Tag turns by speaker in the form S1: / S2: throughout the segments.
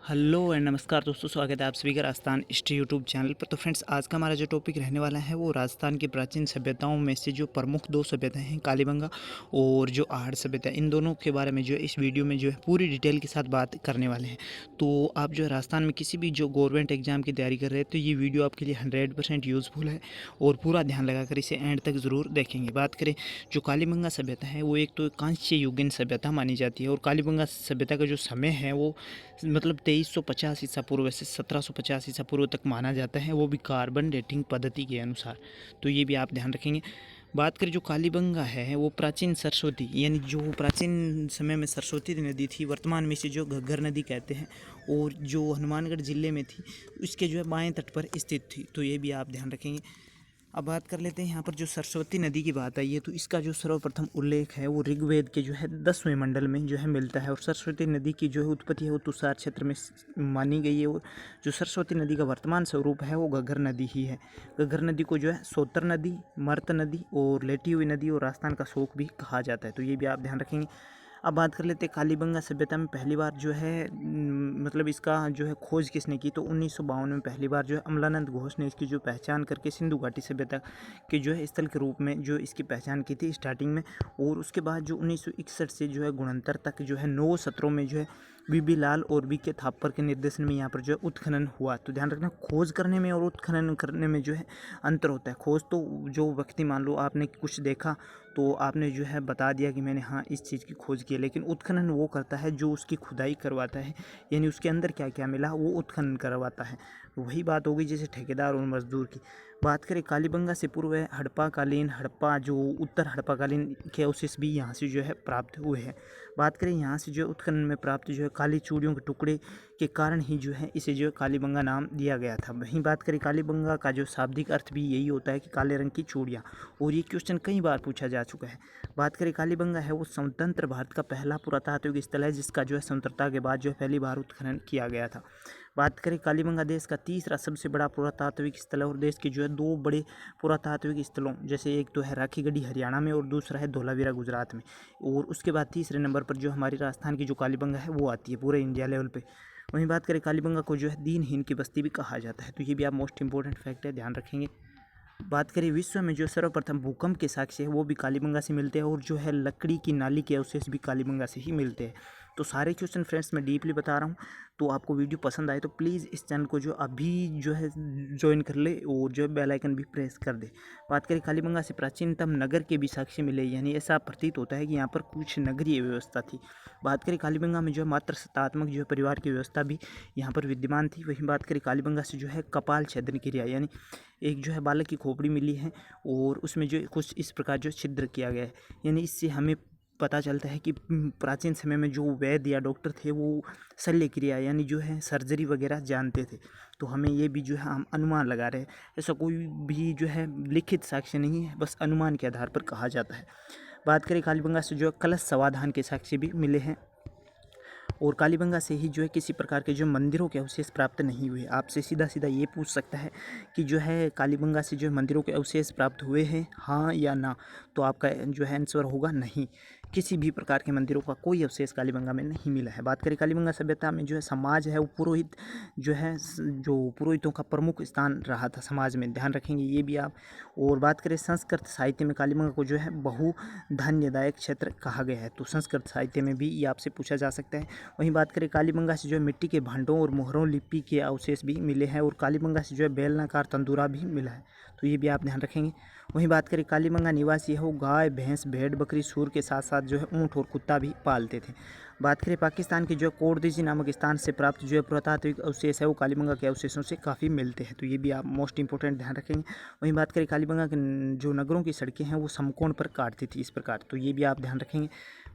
S1: Hello and नमस्कार दोस्तों, स्वागत है आप सभी का राजस्थान हिस्ट्री यूट्यूब चैनल पर। तो फ्रेंड्स, आज का हमारा जो टॉपिक रहने वाला है वो राजस्थान की प्राचीन सभ्यताओं में से जो प्रमुख दो सभ्यताएं हैं, कालीबंगा और जो आहड़ सभ्यता, इन दोनों के बारे में जो इस वीडियो में जो है पूरी डिटेल के साथ बात करने वाले हैं। तो आप जो है राजस्थान में किसी भी जो गवर्नमेंट एग्जाम की तैयारी कर रहे हैं तो ये वीडियो आपके लिए 100% यूज़फुल है और पूरा ध्यान लगाकर इसे एंड तक ज़रूर देखेंगे। बात करें जो कालीबंगा सभ्यता है वो एक तो कांस्य युगीन सभ्यता मानी जाती है और कालीबंगा सभ्यता का जो समय है वो मतलब 2350 ईसा पूर्व से 1750 ईसा पूर्व तक माना जाता है, वो भी कार्बन डेटिंग पद्धति के अनुसार। तो ये भी आप ध्यान रखेंगे। बात करें जो कालीबंगा है वो प्राचीन सरस्वती, यानी जो प्राचीन समय में सरस्वती नदी थी, वर्तमान में इसे जो घग्गर नदी कहते हैं और जो हनुमानगढ़ जिले में थी, इसके जो है बाएं तट पर स्थित थी। तो ये भी आप ध्यान रखेंगे। अब बात कर लेते हैं यहाँ पर जो सरस्वती नदी की बात आई है तो इसका जो सर्वप्रथम उल्लेख है वो ऋग्वेद के जो है 10वें मंडल में जो है मिलता है। और सरस्वती नदी की जो है उत्पत्ति है वो तुषार क्षेत्र में मानी गई है। और जो सरस्वती नदी का वर्तमान स्वरूप है वो घग्गर नदी ही है। घग्गर नदी को जो है सोतर नदी, मर्त नदी और लेटी हुई नदी और राजस्थान का शोक भी कहा जाता है। तो ये भी आप ध्यान रखेंगे। अब बात कर लेते हैं कालीबंगा सभ्यता में पहली बार जो है मतलब इसका जो है खोज किसने की, तो 1952 में पहली बार जो है अमलानंद घोष ने इसकी जो पहचान करके सिंधु घाटी सभ्यता के जो है स्थल के रूप में जो इसकी पहचान की थी स्टार्टिंग में। और उसके बाद जो 1961 से जो है गुणंतर तक जो है 9 सत्रों में जो है बीबी लाल और बी के थापर के निर्देशन में यहाँ पर जो है उत्खनन हुआ। तो ध्यान रखना, खोज करने में और उत्खनन करने में जो है अंतर होता है। खोज तो जो व्यक्ति, मान लो आपने कुछ देखा तो आपने जो है बता दिया कि मैंने हाँ इस चीज़ की खोज की है, लेकिन उत्खनन वो करता है जो उसकी खुदाई करवाता है, यानी उसके अंदर क्या क्या मिला वो उत्खनन करवाता है। वही बात होगी जैसे ठेकेदार और मजदूर की। बात करें कालीबंगा से पूर्व है हड़प्पाकालीन, हड़प्पा जो उत्तर हड़प्पाकालीन के अवशेष भी यहाँ से जो है प्राप्त हुए हैं। बात करें यहाँ से जो उत्खनन में प्राप्त जो है काली चूड़ियों के टुकड़े के कारण ही जो है इसे जो है कालीबंगा नाम दिया गया था। वहीं बात करें कालीबंगा का जो शाब्दिक अर्थ भी यही होता है कि काले रंग की चूड़ियाँ, और ये क्वेश्चन कई बार पूछा जा चुका है। बात करें कालीबंगा है वो स्वतंत्र भारत का पहला पुरातात्विक स्थल है जिसका जो है स्वतंत्रता के बाद जो है पहली बार उत्खनन किया गया था। बात करें कालीबंगा देश का तीसरा सबसे बड़ा पुरातात्विक स्थल है और देश के जो है दो बड़े पुरातात्विक स्थलों, जैसे एक तो है राखीगढ़ी हरियाणा में और दूसरा है धौलावीरा गुजरात में। और उसके बाद तीसरे नंबर पर जो हमारी राजस्थान की जो कालीबंगा है वो आती है पूरे इंडिया लेवल पे। वहीं बात करें कालीबंगा को जो है दीनहीन की बस्ती भी कहा जाता है। तो ये भी आप मोस्ट इंपॉर्टेंट फैक्ट है, ध्यान रखेंगे। बात करें विश्व में जो सर्वप्रथम भूकंप के साक्ष्य है वो भी कालीबंगा से मिलते हैं और जो है लकड़ी की नाली के अवशेष भी कालीबंगा से ही मिलते हैं। तो सारे क्वेश्चन फ्रेंड्स मैं डीपली बता रहा हूँ। तो आपको वीडियो पसंद आए तो प्लीज़ इस चैनल को जो अभी जो है ज्वाइन कर ले और जो है बेल आइकन भी प्रेस कर दे। बात करें कालीबंगा से प्राचीनतम नगर के भी साक्ष्य मिले, यानी ऐसा प्रतीत होता है कि यहाँ पर कुछ नगरीय व्यवस्था थी। बात करें कालीबंगा में जो है मात्र सत्तात्मक जो है परिवार की व्यवस्था भी यहाँ पर विद्यमान थी। वहीं बात करें कालीबंगा से जो है कपाल छेदन क्रिया, यानी एक जो है बालक की खोपड़ी मिली है और उसमें जो कुछ इस प्रकार जो छिद्र किया गया है, यानी इससे हमें पता चलता है कि प्राचीन समय में जो वैद्य या डॉक्टर थे वो शल्य क्रिया यानी जो है सर्जरी वगैरह जानते थे। तो हमें ये भी जो है हम अनुमान लगा रहे हैं, ऐसा कोई भी जो है लिखित साक्ष्य नहीं है, बस अनुमान के आधार पर कहा जाता है। बात करें कालीबंगा से जो है कलश समाधान के साक्ष्य भी मिले हैं और कालीबंगा से ही जो है किसी प्रकार के जो मंदिरों के अवशेष प्राप्त नहीं हुए। आपसे सीधा सीधा ये पूछ सकता है कि जो है कालीबंगा से जो है मंदिरों के अवशेष प्राप्त हुए हैं, हाँ या ना, तो आपका जो है आंसर होगा नहीं। किसी भी प्रकार के मंदिरों का कोई अवशेष कालीबंगा में नहीं मिला है। बात करें कालीबंगा सभ्यता में जो है समाज है वो पुरोहित जो है जो पुरोहितों का प्रमुख स्थान रहा था समाज में, ध्यान रखेंगे ये भी आप। और बात करें संस्कृत साहित्य में कालीबंगा को जो है बहुधान्यदायक क्षेत्र कहा गया है, तो संस्कृत साहित्य में भी ये आपसे पूछा जा सकता है। वहीं बात करें कालीबंगा से जो है मिट्टी के भांडों और मोहरों लिपि के अवशेष भी मिले हैं और कालीबंगा से जो है बेलनाकार तंदूरा भी मिला है, तो ये भी आप ध्यान रखेंगे। वहीं बात करें कालीबंगा निवासी है वो गाय, भैंस, भेड़, बकरी, सूर के साथ साथ जो है ऊँट और कुत्ता भी पालते थे। बात करें पाकिस्तान के जो है कोरदेजी नामक स्थान से प्राप्त जो है पुरातात्विक अवशेष है वो कालीबंगा के अवशेषों से काफ़ी मिलते हैं, तो ये भी आप मोस्ट इंपॉर्टेंट ध्यान रखेंगे। वहीं बात करें कालीबंगा के जो नगरों की सड़कें हैं वो समकोण पर काटती थी इस प्रकार, तो ये भी आप ध्यान रखेंगे।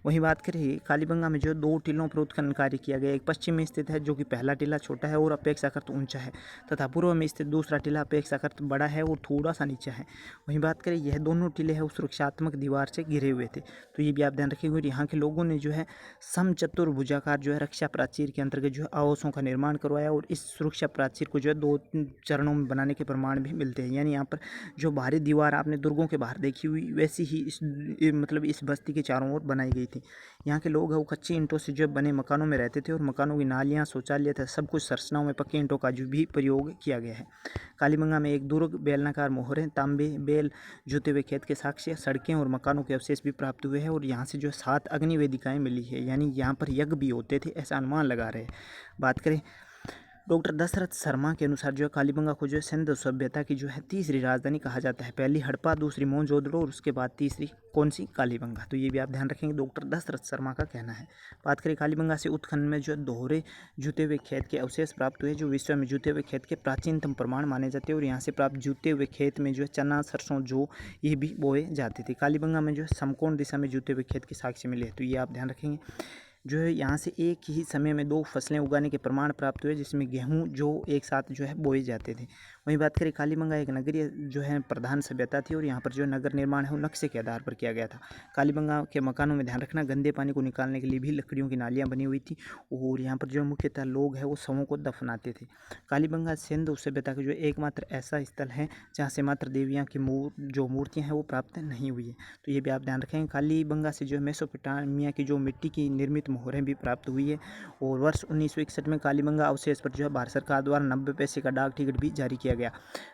S1: वहीं बात करें कालीबंगा में जो दो टीलों पर उत्खनन कार्य किया गया, एक पश्चिम में स्थित है जो कि पहला टीला छोटा है और अपेक्षाकृत ऊंचा है, तथा पूर्व में स्थित दूसरा टीला अपेक्षाकृत बड़ा है और थोड़ा सा नीचा है। वहीं बात करें यह दोनों टीले हैं वो सुरक्षात्मक दीवार से घिरे हुए थे, तो ये भी आप ध्यान रखेंगे। और यहाँ के लोगों ने जो है समचतुर्भुजाकार जो है रक्षा प्राचीर के अंतर्गत जो है आवासों का निर्माण करवाया और इस सुरक्षा प्राचीर को जो है 2 चरणों में बनाने के प्रमाण भी मिलते हैं, यानी यहाँ पर जो बाहरी दीवार आपने दुर्गों के बाहर देखी हुई वैसी ही मतलब इस बस्ती के चारों ओर बनाई गई थी। यहाँ के लोग है वो कच्ची ईंटों से जो बने मकानों में रहते थे और मकानों की नालियाँ, शौचालय था सब कुछ संरचनाओं में पक्की ईंटों का जो भी प्रयोग किया गया है। कालीबंगा में एक दुर्ग, बेलनाकार मोहरें, तांबे, बेल, जुते हुए खेत के साक्ष्य, सड़कें और मकानों के अवशेष भी प्राप्त हुए हैं और यहाँ से जो 7 अग्नि वेदिकाएं मिली है, यानी यहाँ पर यज्ञ भी होते थे ऐसा अनुमान लगा रहे हैं। बात करें डॉक्टर दशरथ शर्मा के अनुसार जो है कालीबंगा को जो है सिंधु सभ्यता की जो है तीसरी राजधानी कहा जाता है। पहली हड़प्पा, दूसरी मोहनजोदड़ो और उसके बाद तीसरी कौन सी? कालीबंगा। तो ये भी आप ध्यान रखेंगे, डॉक्टर दशरथ शर्मा का कहना है। बात करें कालीबंगा से उत्खनन में जो दोहरे जूते हुए खेत के अवशेष प्राप्त हुए जो विश्व में जूते हुए खेत के प्राचीनतम प्रमाण माने जाते हैं और यहाँ से प्राप्त जूते हुए खेत में जो है चना, सरसों, जौ ये भी बोए जाते थे। कालीबंगा में जो है समकोण दिशा में जूते हुए खेत के साक्ष्य मिले, तो ये आप ध्यान रखेंगे। जो है यहाँ से एक ही समय में 2 फसलें उगाने के प्रमाण प्राप्त हुए जिसमें गेहूँ जो एक साथ जो है बोए जाते थे। वहीं बात करें कालीबंगा एक नगरीय जो है प्रधान सभ्यता थी और यहाँ पर जो नगर निर्माण है वो नक्शे के आधार पर किया गया था। कालीबंगा के मकानों में ध्यान रखना गंदे पानी को निकालने के लिए भी लकड़ियों की नालियाँ बनी हुई थी और यहाँ पर जो मुख्यतः लोग हैं वो शवों को दफनाते थे। कालीबंगा सिंधु सभ्यता का जो एकमात्र ऐसा स्थल है जहाँ से मात्र देवियाँ की जो मूर्तियाँ हैं वो प्राप्त नहीं हुई है, तो ये भी आप ध्यान रखेंगे। कालीबंगा से जो है मेसोपोटामिया की जो मिट्टी की निर्मित मोहरें भी प्राप्त हुई है और वर्ष 1961 में कालीबंगा अवशेष पर जो है भारत सरकार द्वारा 90 पैसे का डाक टिकट भी जारी किया गया।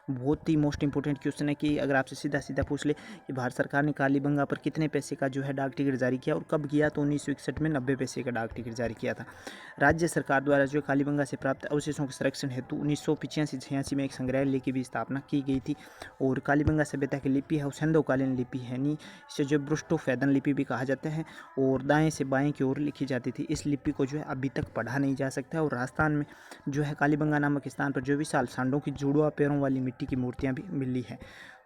S1: बहुत ही मोस्ट इंपोर्टेंट क्वेश्चन है कि अगर आपसे सीधा सीधा पूछ ले कि भारत सरकार ने कालीबंगा पर कितने पैसे का जो है डाक टिकट जारी किया और कब किया, तो 1961 में 90 पैसे का डाक टिकट जारी किया था। राज्य सरकार द्वारा जो कालीबंगा से प्राप्त अवशेषों के संरक्षण हेतु 1985-86 में एक संग्रहालय की भी स्थापना की गई थी और कालीबंगा सभ्यता की लिपि है वो सिंधुकालीन लिपि है, यानी इसे जो ब्रुष्टोफेदन लिपि भी कहा जाता है और दाएं से बाएं की ओर लिखी जाती थी। इस लिपि को जो है अभी तक पढ़ा नहीं जा सकता और राजस्थान में जो है कालीबंगा नामक स्थान पर जो विशाल सांडों की जुड़वा पैरों वाली मिट्टी की मूर्तियां भी मिली है।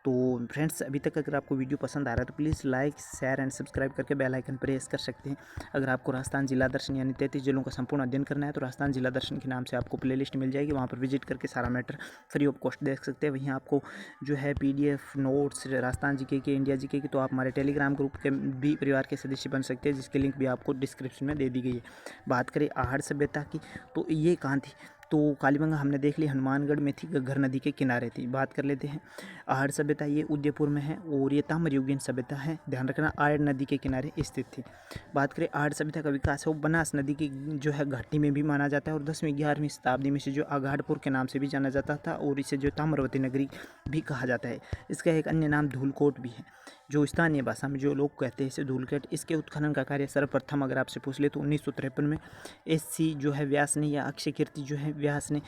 S1: तो फ्रेंड्स अभी तक अगर आपको वीडियो पसंद आ रहा है तो please like, share and subscribe करके बेल आइकन प्रेस कर सकते हैं। अगर आपको राजस्थान जिला दर्शन यानी 33 जिलों का संपूर्ण अध्ययन करना है तो राजस्थान जिला दर्शन के नाम से आपको प्लेलिस्ट मिल जाएगी, वहाँ पर विजिट करके सारा मैटर फ्री ऑफ कॉस्ट देख सकते हैं। वहीं आपको जो है PDF नोट्स राजस्थान जीके के, इंडिया जीके की, तो आप हमारे टेलीग्राम ग्रुप के भी परिवार के सदस्य बन सकते हैं जिसकी लिंक भी आपको डिस्क्रिप्शन में दे दी गई है। बात करें आहड़ सभ्यता की तो ये कहाँ थी, तो कालीबंगा हमने देख ली हनुमानगढ़ में थी, घग्गर नदी के किनारे थी। बात कर लेते हैं आहड़ सभ्यता, ये उदयपुर में है और ये ताम्रयुगीन सभ्यता है, ध्यान रखना आयड़ नदी के किनारे स्थित थी। बात करें आहड़ सभ्यता का विकास है वो बनास नदी की जो है घाटी में भी माना जाता है और 10वीं-11वीं शताब्दी में से जो आगाड़पुर के नाम से भी जाना जाता था और इसे जो ताम्रवती नगरी भी कहा जाता है। इसका एक अन्य नाम धूलकोट भी है, जो स्थानीय भाषा में जो लोग कहते हैं इसे धूलकेट। इसके उत्खनन का कार्य सर्वप्रथम अगर आपसे पूछ ले तो 1953 में SC जो है व्यास ने या अक्षय कीर्ति जो है व्यास ने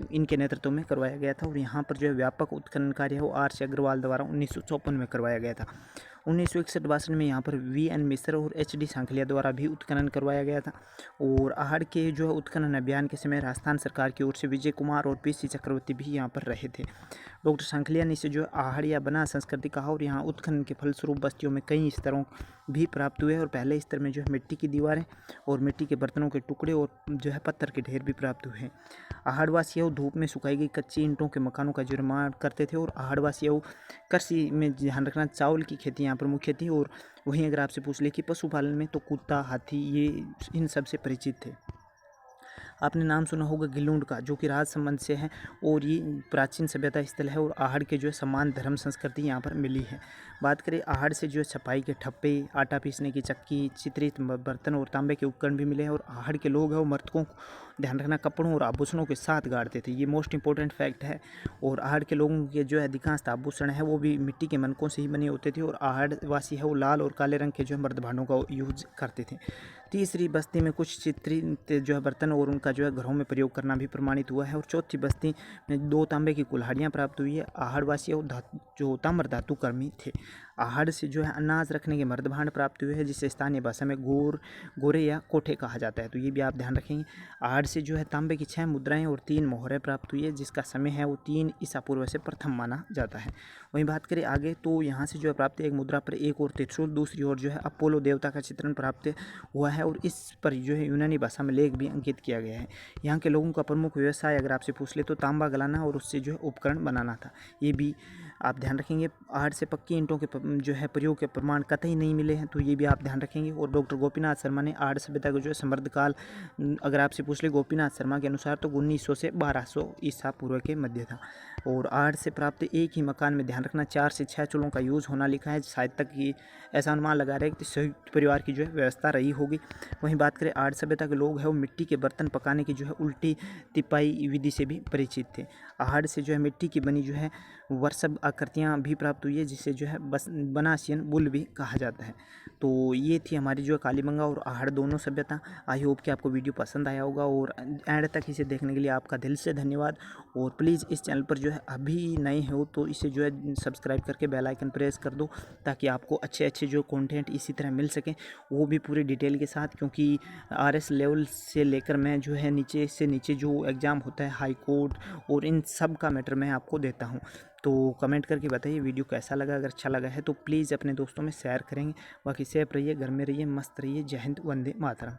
S1: इनके नेतृत्व में करवाया गया था और यहाँ पर जो है व्यापक उत्खनन कार्य है वो RC अग्रवाल द्वारा 1954 में करवाया गया था। 1961-62 में यहाँ पर VN मिश्र और HD सांखलिया द्वारा भी उत्खनन करवाया गया था और आहड़ के जो है उत्खनन अभियान के समय राजस्थान सरकार की ओर से विजय कुमार और PC चक्रवर्ती भी यहाँ पर रहे थे। डॉक्टर सांखलिया ने इसे जो आहड़ या बना संस्कृति कहा और यहाँ उत्खनन के फलस्वरूप बस्तियों में कई स्तरों भी प्राप्त हुए और पहले स्तर में जो है मिट्टी की दीवारें और मिट्टी के बर्तनों के टुकड़े और जो है पत्थर के ढेर भी प्राप्त हुए हैं। आहड़वासी धूप में सुखाई गई कच्ची ईंटों के मकानों का निर्माण करते थे और आहड़वासी कृषि में ध्यान रखना चावल की खेती यहाँ पर मुख्य थी और वहीं अगर आपसे पूछ ले कि पशुपालन में तो कुत्ता, हाथी ये इन सब से परिचित थे। आपने नाम सुना होगा गिलूंड का जो कि राज संबंध से है और ये प्राचीन सभ्यता स्थल है और आहड़ के जो है समान धर्म संस्कृति यहाँ पर मिली है। बात करें आहड़ से जो है छपाई के ठप्पे, आटा पीसने की चक्की, चित्रित बर्तन और तांबे के उपकरण भी मिले हैं और आहड़ के लोग हैं वो मृतकों को ध्यान रखना कपड़ों और आभूषणों के साथ गाड़ते थे, ये मोस्ट इंपॉर्टेंट फैक्ट है। और आहड़ के लोगों के जो है अधिकांश आभूषण है वो भी मिट्टी के मनकों से ही बने होते थे और आहड़ वासी है वो लाल और काले रंग के जो है मर्द भांडों का यूज करते थे। तीसरी बस्ती में कुछ चित्रित जो है बर्तन और उनका जो है घरों में प्रयोग करना भी प्रमाणित हुआ है और चौथी बस्ती में 2 तांबे की कुल्हाड़ियाँ प्राप्त हुई है। आहड़वासी और जो ताम्र धातु कर्मी थे। आहड़ से जो है अनाज रखने के मर्द भांड प्राप्त हुए हैं जिसे स्थानीय भाषा में गोरे या कोठे कहा जाता है, तो ये भी आप ध्यान रखेंगे। आहड़ से जो है तांबे की 6 मुद्राएं और 3 मोहरें प्राप्त हुई है जिसका समय है वो 3 ईसा पूर्व से प्रथम माना जाता है। वहीं बात करें आगे तो यहाँ से जो है प्राप्त एक मुद्रा पर एक और त्रिशूल, दूसरी ओर जो है अपोलो देवता का चित्रण प्राप्त हुआ है और इस पर जो है यूनानी भाषा में लेख भी अंकित किया गया है। यहाँ के लोगों का प्रमुख व्यवसाय अगर आपसे पूछ ले तो तांबा गलाना और उससे जो है उपकरण बनाना था, ये भी आप ध्यान रखेंगे। आहड़ से पक्की ईंटों के जो है प्रयोग के प्रमाण कतई नहीं मिले हैं, तो ये भी आप ध्यान रखेंगे। और डॉक्टर गोपीनाथ शर्मा ने आर्य सभ्यता का जो है समृद्ध काल अगर आपसे पूछ ले गोपीनाथ शर्मा के अनुसार तो 1900 से 1200 ईसा पूर्व के मध्य था। और आर्य से प्राप्त एक ही मकान में ध्यान रखना 4 से 6 चूल्हों का यूज़ होना लिखा है। शायद तक ये ऐसा अनुमान लगा रहे हैं कि संयुक्त परिवार की जो है व्यवस्था रही होगी। वहीं बात करें आर्य सभ्यता के लोग हैं वो मिट्टी के बर्तन पकाने की जो है उल्टी तिपाई विधि से भी परिचित थे। आहड़ से जो है मिट्टी की बनी जो है वर्षभ आकृतियाँ भी प्राप्त हुई है, जिसे जो है बनासियन बुल भी कहा जाता है। तो ये थी हमारी जो है कालीबंगा और आहड़ दोनों सभ्यता। आई होप कि आपको वीडियो पसंद आया होगा और एंड तक इसे देखने के लिए आपका दिल से धन्यवाद। और प्लीज़ इस चैनल पर जो है अभी नए हो तो इसे जो है सब्सक्राइब करके बेल आइकन प्रेस कर दो, ताकि आपको अच्छे अच्छे जो कंटेंट इसी तरह मिल सकें, वो भी पूरी डिटेल के साथ। क्योंकि आरएस लेवल से लेकर मैं जो है नीचे से नीचे जो एग्ज़ाम होता है हाई कोर्ट और इन सब का मैटर मैं आपको देता हूँ। तो कमेंट करके बताइए वीडियो कैसा लगा। अगर अच्छा लगा है तो प्लीज़ अपने दोस्तों में शेयर करेंगे। बाकी सेफ रहिए, घर में रहिए, मस्त रहिए। जय हिंद, वंदे मातरम।